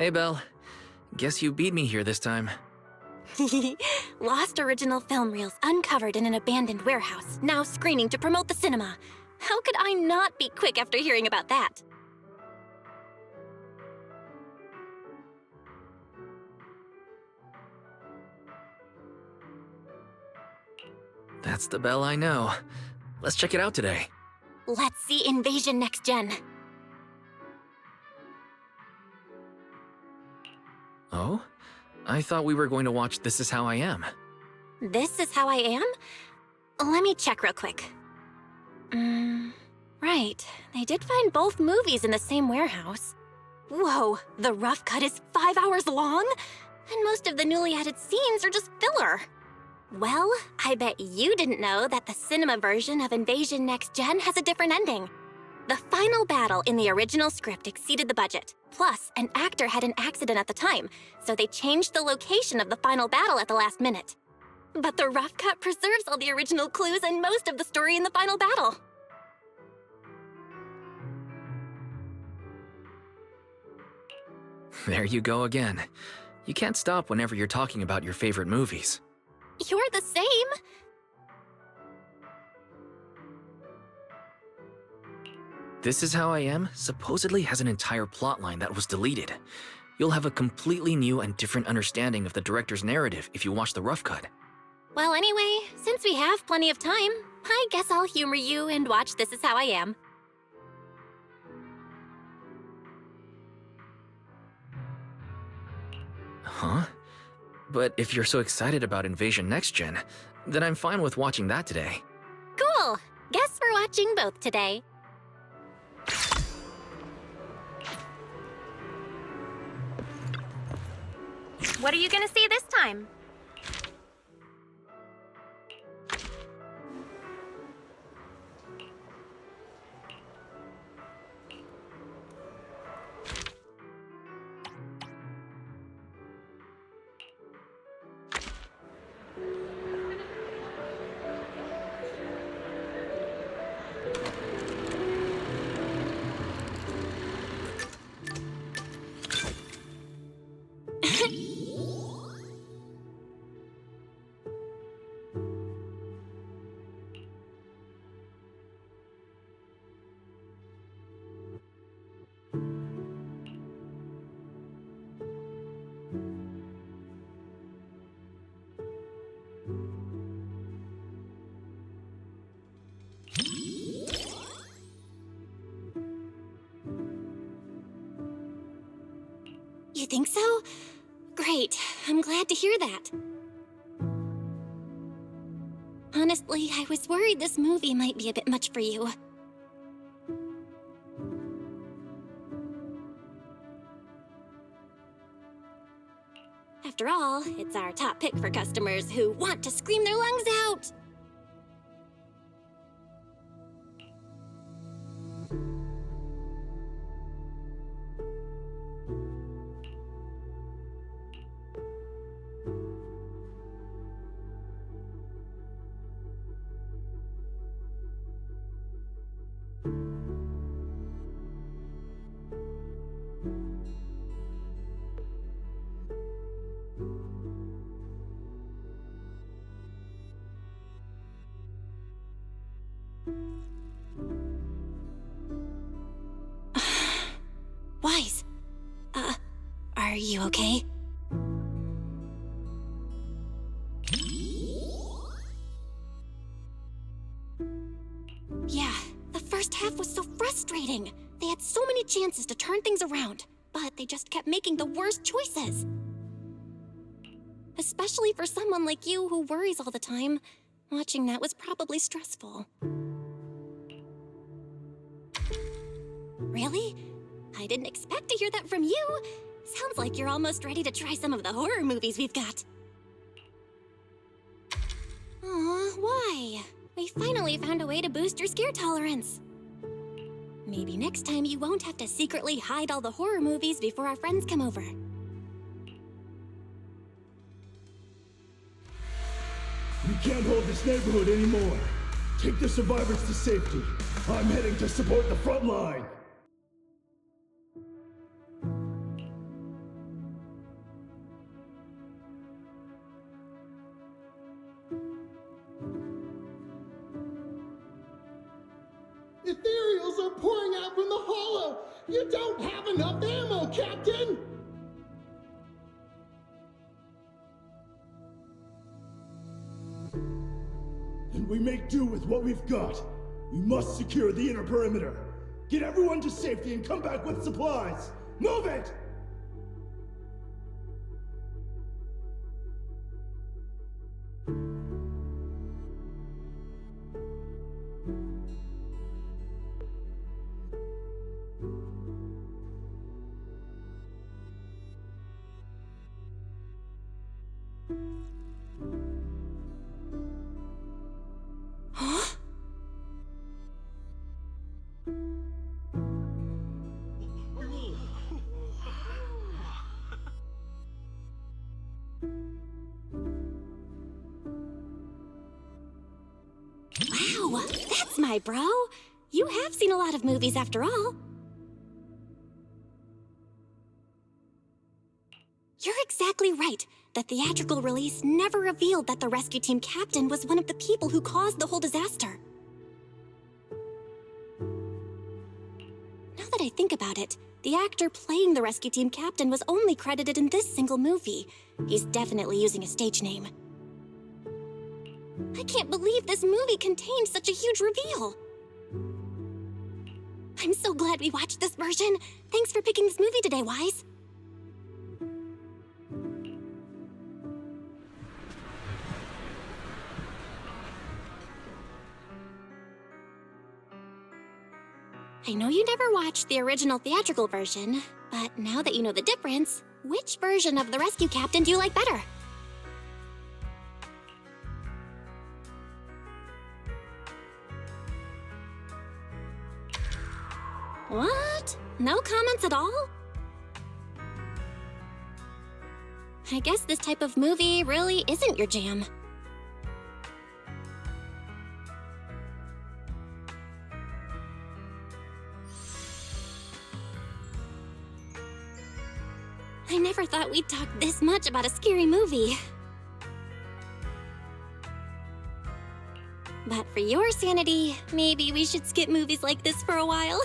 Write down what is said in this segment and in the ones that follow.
Hey, Belle. Guess you beat me here this time. Lost original film reels uncovered in an abandoned warehouse, now screening to promote the cinema. How could I not be quick after hearing about that? That's the Belle I know. Let's check it out today. Let's see Invasion Next Gen. Oh? I thought we were going to watch This Is How I Am. This Is How I Am? Let me check real quick. Right. They did find both movies in the same warehouse. Whoa, the rough cut is 5 hours long? And most of the newly added scenes are just filler. Well, I bet you didn't know that the cinema version of Invasion Next Gen has a different ending. The final battle in the original script exceeded the budget. Plus, an actor had an accident at the time, so they changed the location of the final battle at the last minute. But the rough cut preserves all the original clues and most of the story in the final battle. There you go again. You can't stop whenever you're talking about your favorite movies. You're the same. This Is How I Am supposedly has an entire plotline that was deleted. You'll have a completely new and different understanding of the director's narrative if you watch the rough cut. Well, anyway, since we have plenty of time, I guess I'll humor you and watch This Is How I Am. Huh? But if you're so excited about Invasion Next Gen, then I'm fine with watching that today. Cool! Guess we're watching both today. What are you gonna see this time? You think so? Great. I'm glad to hear that. Honestly, I was worried this movie might be a bit much for you. After all, it's our top pick for customers who want to scream their lungs out. Wise. Are you okay? Yeah, the first half was so frustrating. They had so many chances to turn things around, but they just kept making the worst choices. Especially for someone like you who worries all the time, watching that was probably stressful. Really? I didn't expect to hear that from you. Sounds like you're almost ready to try some of the horror movies we've got. Aw, why? We finally found a way to boost your scare tolerance. Maybe next time you won't have to secretly hide all the horror movies before our friends come over. We can't hold this neighborhood anymore. Take the survivors to safety. I'm heading to support the front line. Ethereals are pouring out from the hollow! You don't have enough ammo, Captain! And we make do with what we've got. We must secure the inner perimeter. Get everyone to safety and come back with supplies. Move it! Huh? Wow, that's my bro. You have seen a lot of movies after all. You're exactly right. The theatrical release never revealed that the rescue team captain was one of the people who caused the whole disaster. Now that I think about it, the actor playing the rescue team captain was only credited in this single movie. He's definitely using a stage name. I can't believe this movie contained such a huge reveal. I'm so glad we watched this version. Thanks for picking this movie today, Wise. I know you never watched the original theatrical version, but now that you know the difference, which version of the rescue captain do you like better? What? No comments at all? I guess this type of movie really isn't your jam. I never thought we'd talk this much about a scary movie. But for your sanity, maybe we should skip movies like this for a while.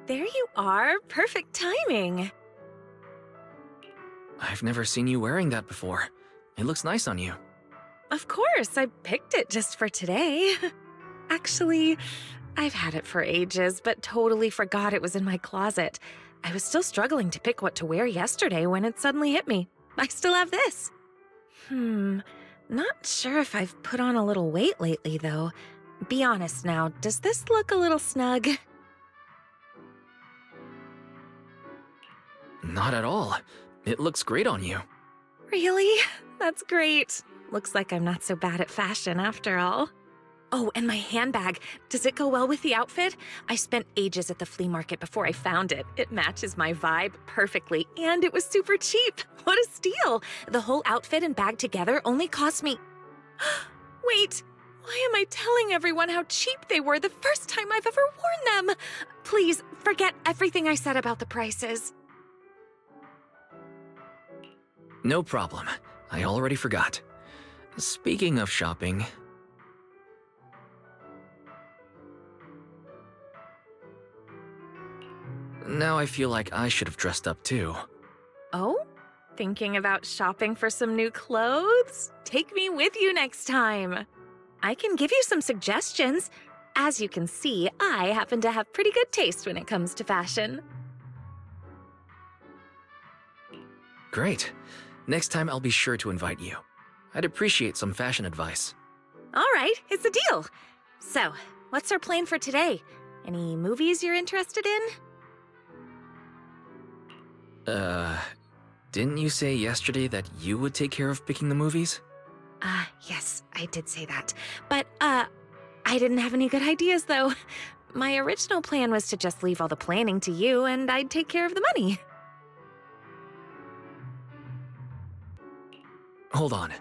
there you are. Perfect timing. I've never seen you wearing that before. It looks nice on you. Of course, I picked it just for today. Actually, I've had it for ages, but totally forgot it was in my closet. I was still struggling to pick what to wear yesterday when it suddenly hit me. I still have this. Not sure if I've put on a little weight lately, though. Be honest now, does this look a little snug? Not at all. It looks great on you. Really? That's great. Looks like I'm not so bad at fashion after all. Oh, and my handbag. Does it go well with the outfit? I spent ages at the flea market before I found it. It matches my vibe perfectly, and it was super cheap. What a steal! The whole outfit and bag together only cost me... Wait, why am I telling everyone how cheap they were the first time I've ever worn them? Please, forget everything I said about the prices. No problem. I already forgot. Speaking of shopping... Now I feel like I should have dressed up too. Oh? Thinking about shopping for some new clothes? Take me with you next time. I can give you some suggestions. As you can see, I happen to have pretty good taste when it comes to fashion. Great. Next time I'll be sure to invite you. I'd appreciate some fashion advice. All right, it's a deal. So, what's our plan for today? Any movies you're interested in? Didn't you say yesterday that you would take care of picking the movies? Yes, I did say that. But, I didn't have any good ideas, though. My original plan was to just leave all the planning to you, and I'd take care of the money. Hold on.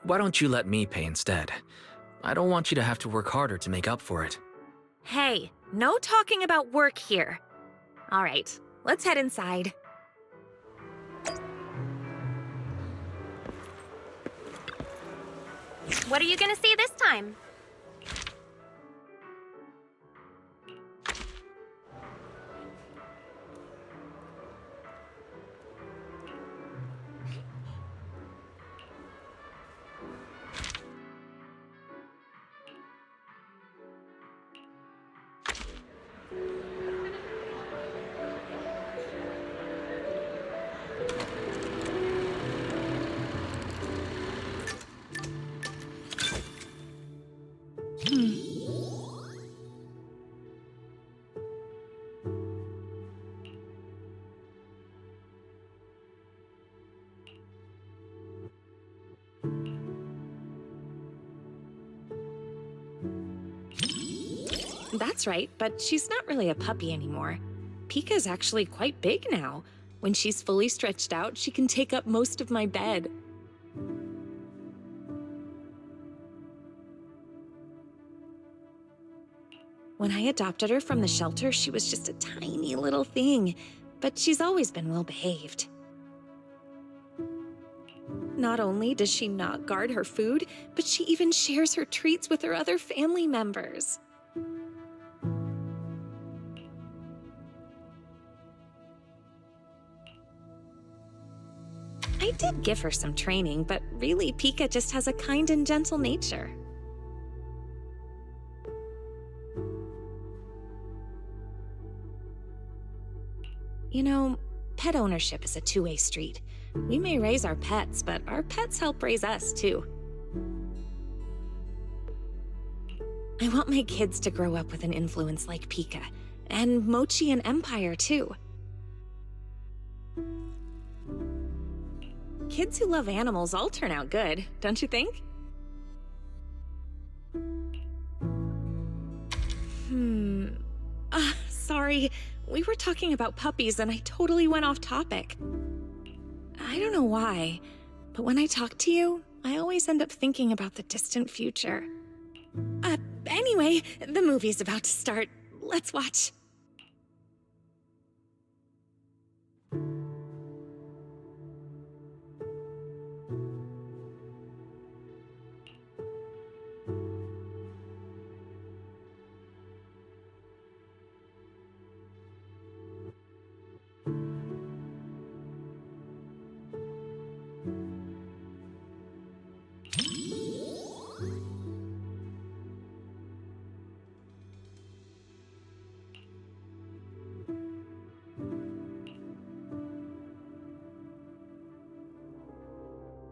Why don't you let me pay instead? I don't want you to have to work harder to make up for it. Hey, no talking about work here. All right, let's head inside. What are you gonna see this time? That's right, but she's not really a puppy anymore. Pika's actually quite big now. When she's fully stretched out, she can take up most of my bed. When I adopted her from the shelter, she was just a tiny little thing, but she's always been well behaved. Not only does she not guard her food, but she even shares her treats with her other family members. I did give her some training, but really Pika just has a kind and gentle nature. You know, pet ownership is a two-way street. We may raise our pets, but our pets help raise us, too. I want my kids to grow up with an influence like Pika, and Mochi and Empire, too. Kids who love animals all turn out good, don't you think? Sorry. We were talking about puppies and I totally went off topic. I don't know why, but when I talk to you, I always end up thinking about the distant future. Anyway, the movie's about to start. Let's watch.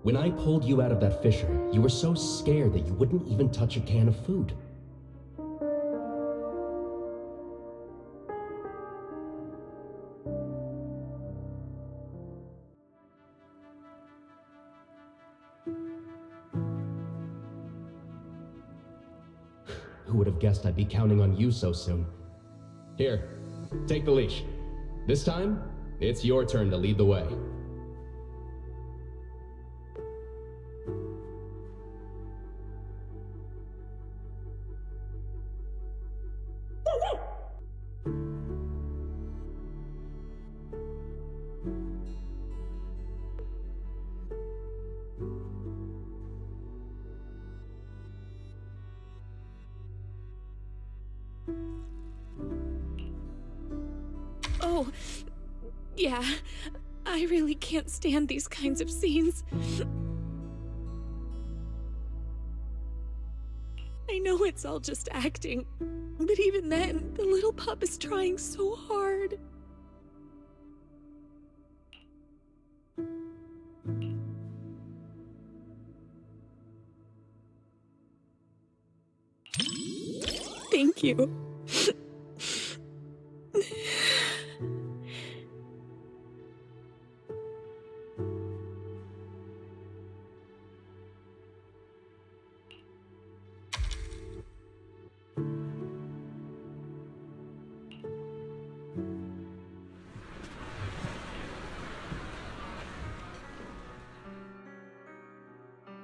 When I pulled you out of that fissure, you were so scared that you wouldn't even touch a can of food. Who would have guessed I'd be counting on you so soon? Here, take the leash. This time, it's your turn to lead the way. Oh, yeah. I really can't stand these kinds of scenes. I know it's all just acting, but even then, the little pup is trying so hard. Thank you.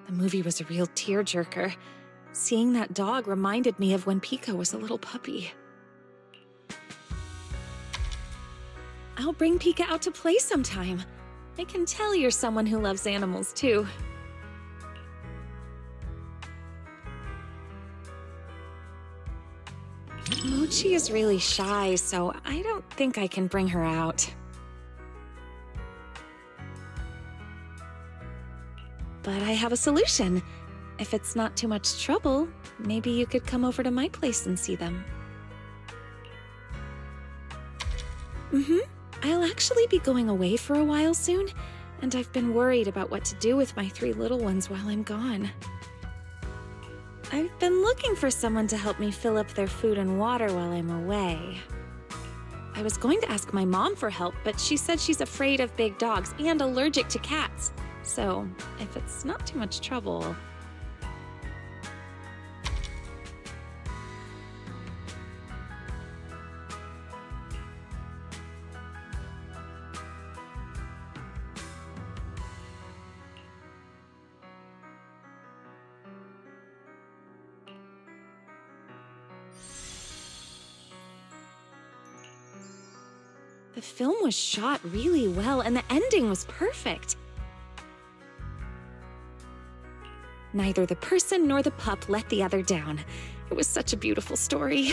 The movie was a real tearjerker. Seeing that dog reminded me of when Pika was a little puppy. I'll bring Pika out to play sometime. I can tell you're someone who loves animals, too. Mochi is really shy, so I don't think I can bring her out. But I have a solution. If it's not too much trouble, maybe you could come over to my place and see them. I'll actually be going away for a while soon, and I've been worried about what to do with my 3 little ones while I'm gone. I've been looking for someone to help me fill up their food and water while I'm away. I was going to ask my mom for help, but she said she's afraid of big dogs and allergic to cats. So, if it's not too much trouble... The film was shot really well, and the ending was perfect. Neither the person nor the pup let the other down. It was such a beautiful story.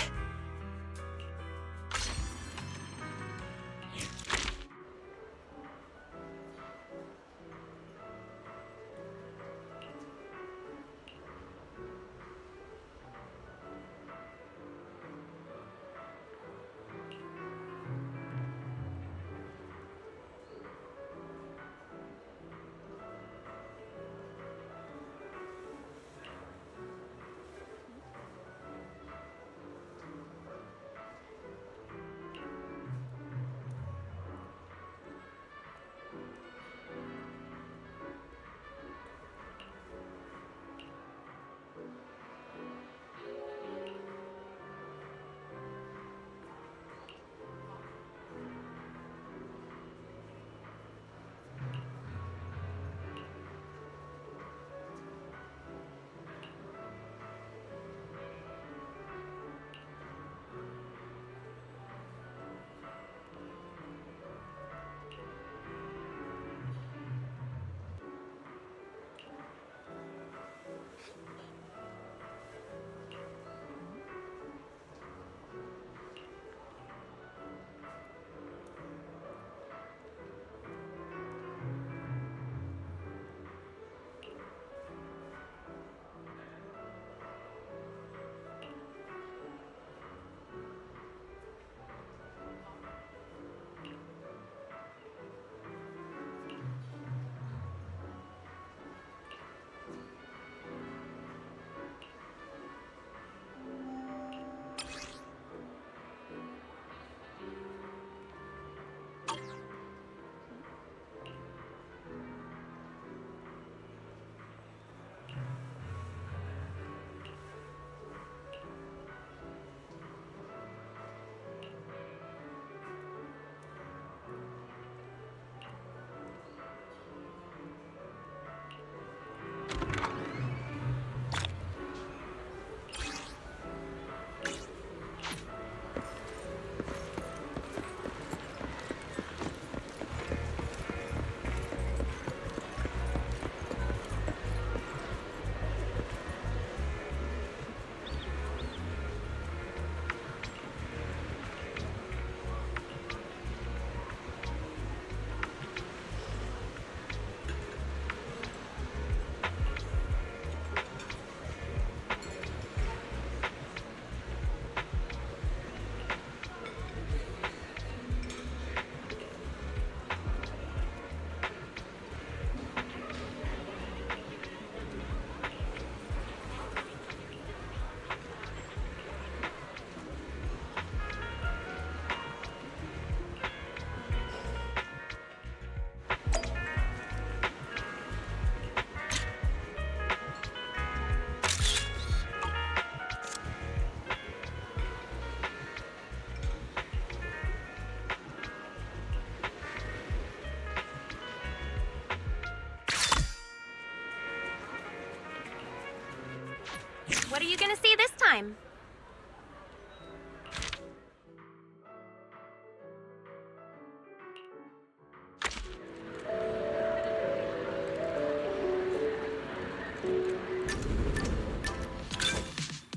What are you gonna see this time?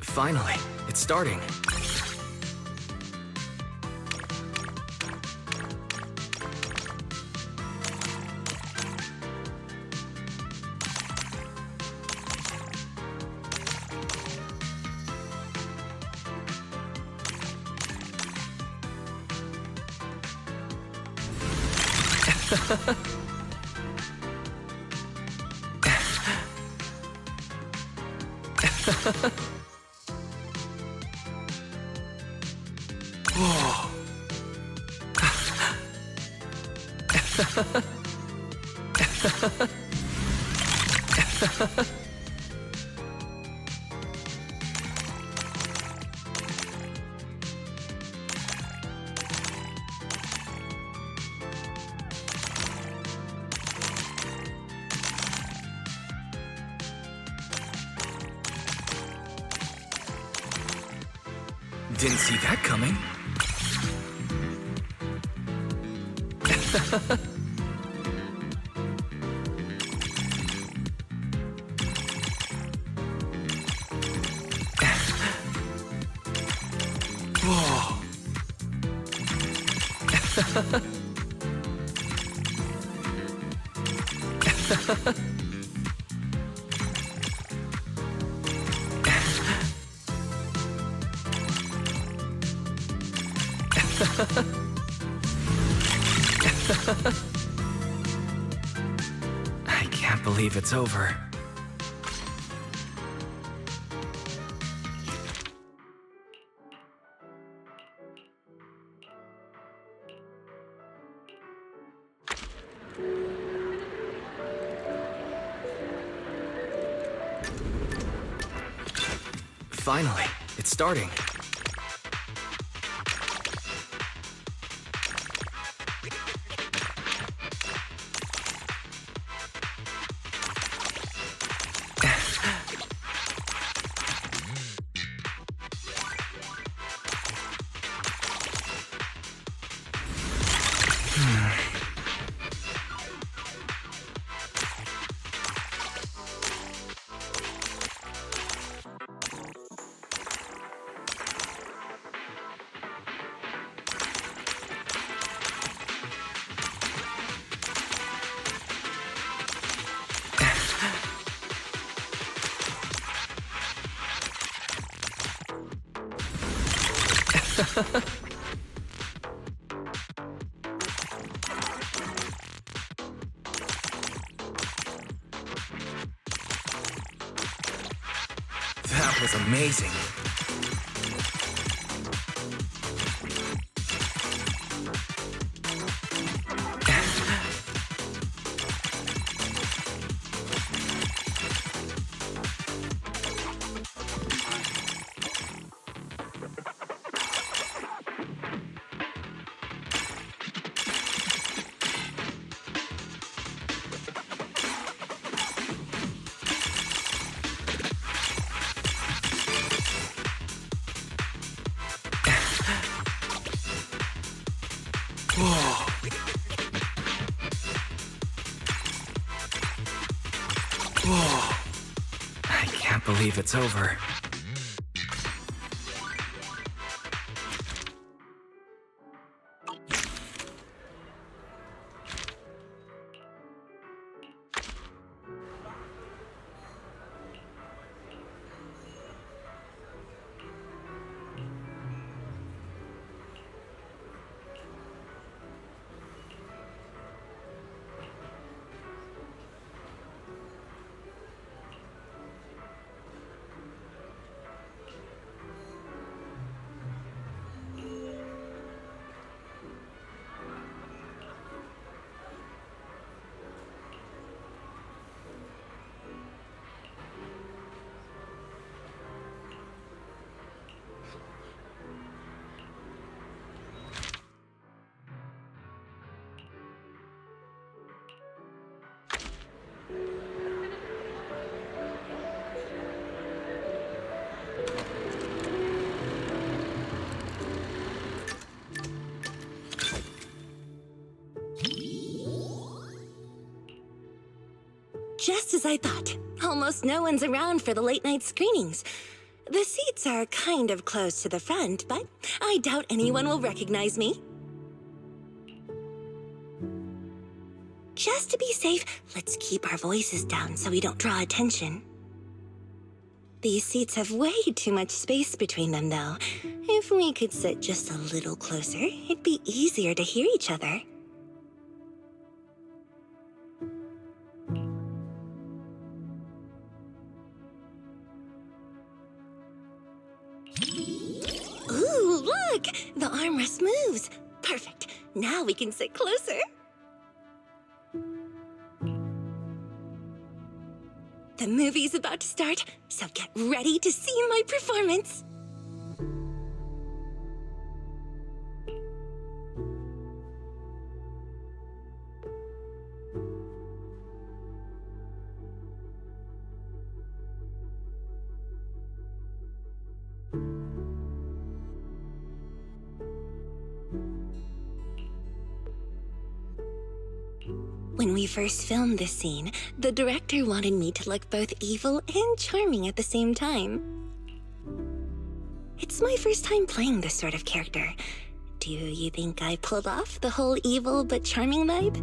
Finally, it's starting. Whoa. Didn't see that coming. Whoa. I can't believe it's over. Finally, it's starting. That was amazing. Whoa. Whoa. I can't believe it's over. Just as I thought. Almost no one's around for the late-night screenings. The seats are kind of close to the front, but I doubt anyone will recognize me. Just to be safe, let's keep our voices down so we don't draw attention. These seats have way too much space between them, though. If we could sit just a little closer, it'd be easier to hear each other. Ooh, look! The armrest moves. Perfect. Now we can sit closer. The movie's about to start, so get ready to see my performance. When we first filmed this scene, the director wanted me to look both evil and charming at the same time. It's my first time playing this sort of character. Do you think I pulled off the whole evil but charming vibe?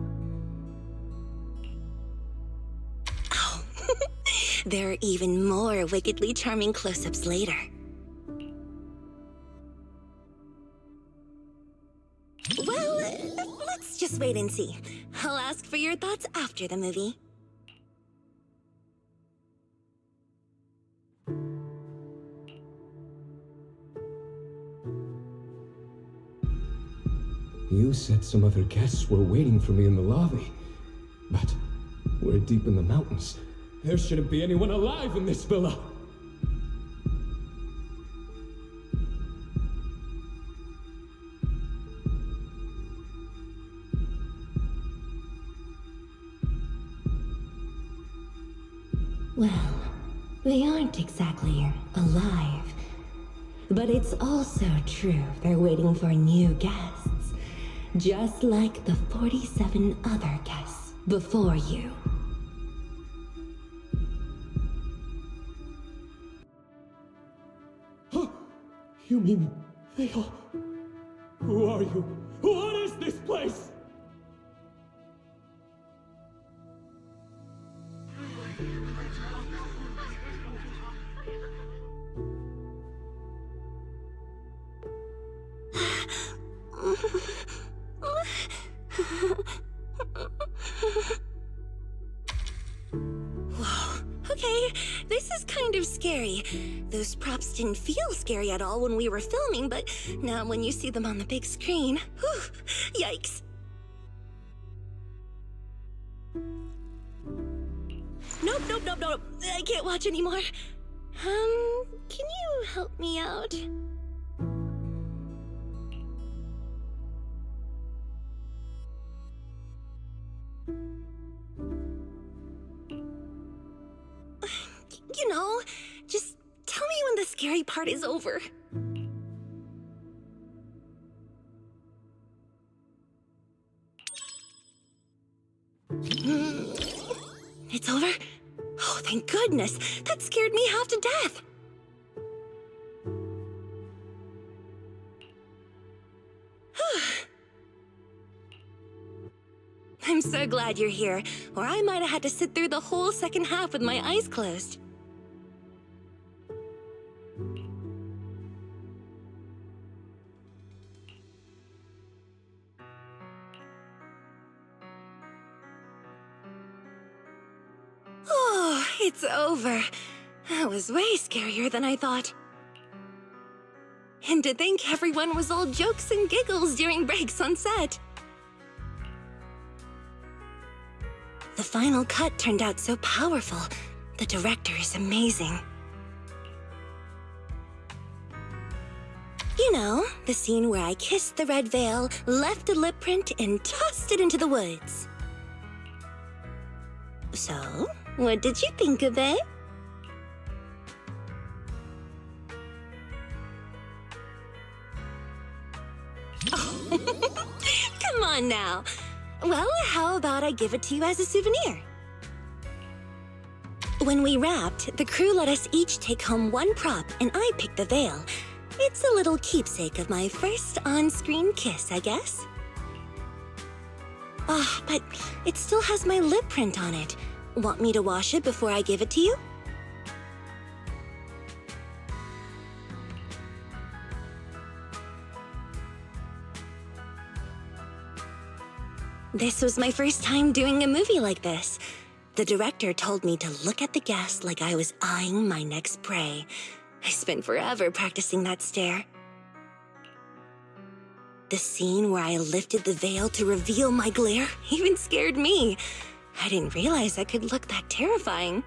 Oh, there are even more wickedly charming close-ups later. Well, let's just wait and see. I'll ask for your thoughts after the movie. You said some other guests were waiting for me in the lobby. But we're deep in the mountains. There shouldn't be anyone alive in this villa. Well, they aren't exactly alive. But it's also true they're waiting for new guests. Just like the 47 other guests before you. You mean they all... Who are you? What is this place? Whoa, okay, this is kind of scary. Those props didn't feel scary at all when we were filming, but now when you see them on the big screen, whew, yikes. Nope, I can't watch anymore. Can you help me out? You know, just tell me when the scary part is over. It's over? Oh, thank goodness. That scared me half to death. I'm so glad you're here, or I might have had to sit through the whole second half with my eyes closed. Oh, it's over. That was way scarier than I thought. And to think everyone was all jokes and giggles during breaks on set. The final cut turned out so powerful. The director is amazing. You know, the scene where I kissed the red veil, left a lip print, and tossed it into the woods. So, what did you think of it? Come on now. Well, how about I give it to you as a souvenir? When we wrapped, the crew let us each take home one prop, and I picked the veil. It's a little keepsake of my first on-screen kiss, I guess. Ah, but it still has my lip print on it. Want me to wash it before I give it to you? This was my first time doing a movie like this. The director told me to look at the guest like I was eyeing my next prey. I spent forever practicing that stare. The scene where I lifted the veil to reveal my glare even scared me. I didn't realize I could look that terrifying.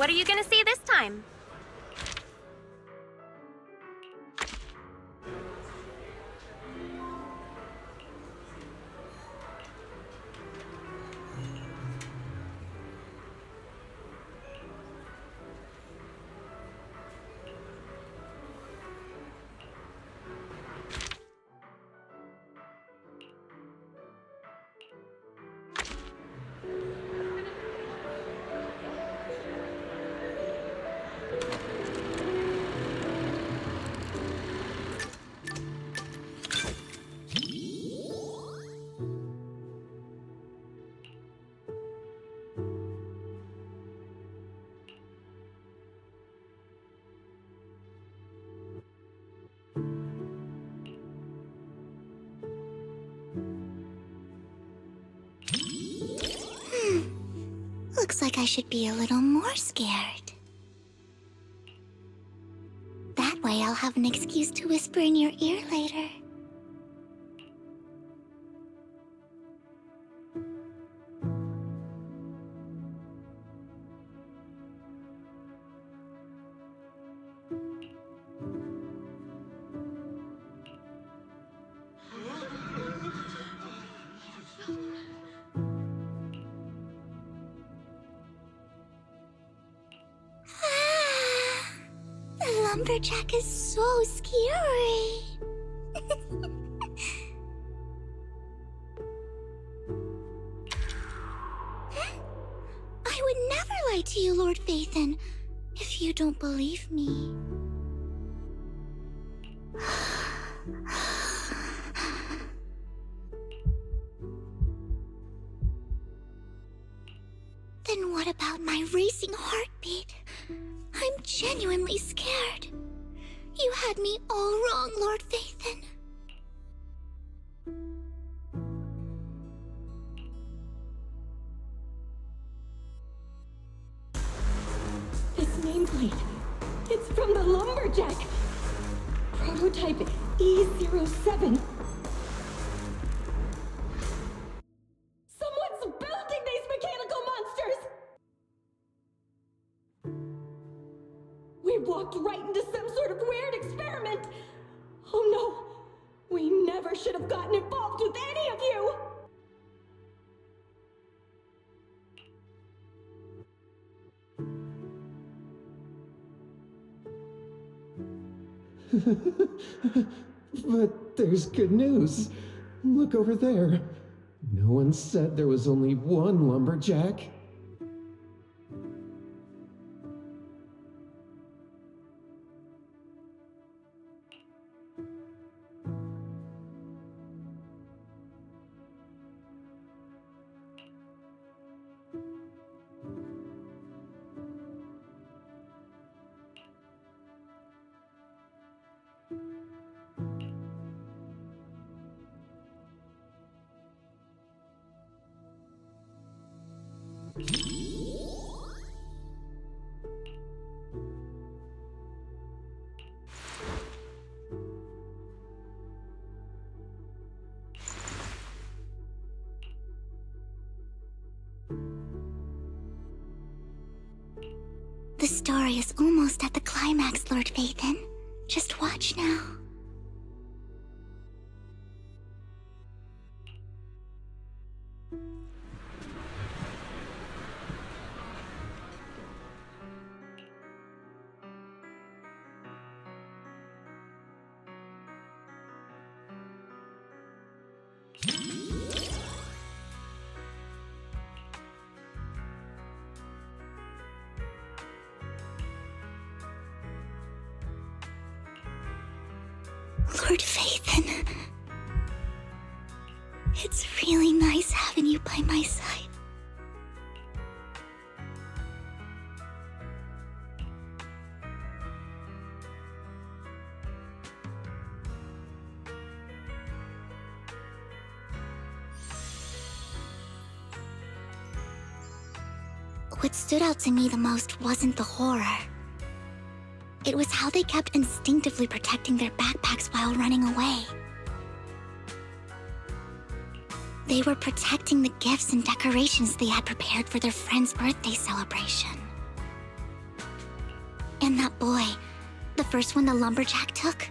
What are you gonna see this time? Looks like I should be a little more scared. That way I'll have an excuse to whisper in your ear later. The lumberjack is so scary. I would never lie to you, Lord Phaethon, if you don't believe me. Then what about my racing heartbeat? I'm genuinely scared. You had me all wrong, Lord Phaethon. This nameplate, it's from the lumberjack. Prototype E07. Someone's building these mechanical monsters! We walked right into some sort of weird experiment. Oh no, we never should have gotten involved with any of you! But there's good news. Look over there. No one said there was only one lumberjack. The story is almost at the climax, Lord Phaethon. Just watch now. Lord Phaethon. It's really nice having you by my side. What stood out to me the most wasn't the horror. It was how they kept instinctively protecting their backpacks while running away. They were protecting the gifts and decorations they had prepared for their friend's birthday celebration. And that boy, the first one the lumberjack took.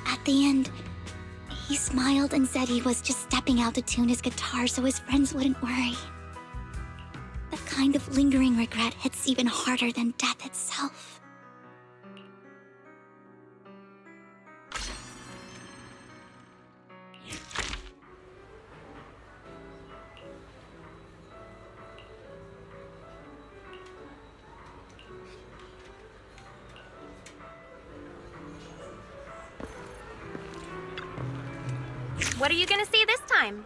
At the end, he smiled and said he was just stepping out to tune his guitar so his friends wouldn't worry. That kind of lingering regret hits even harder than death itself. What are you gonna see this time?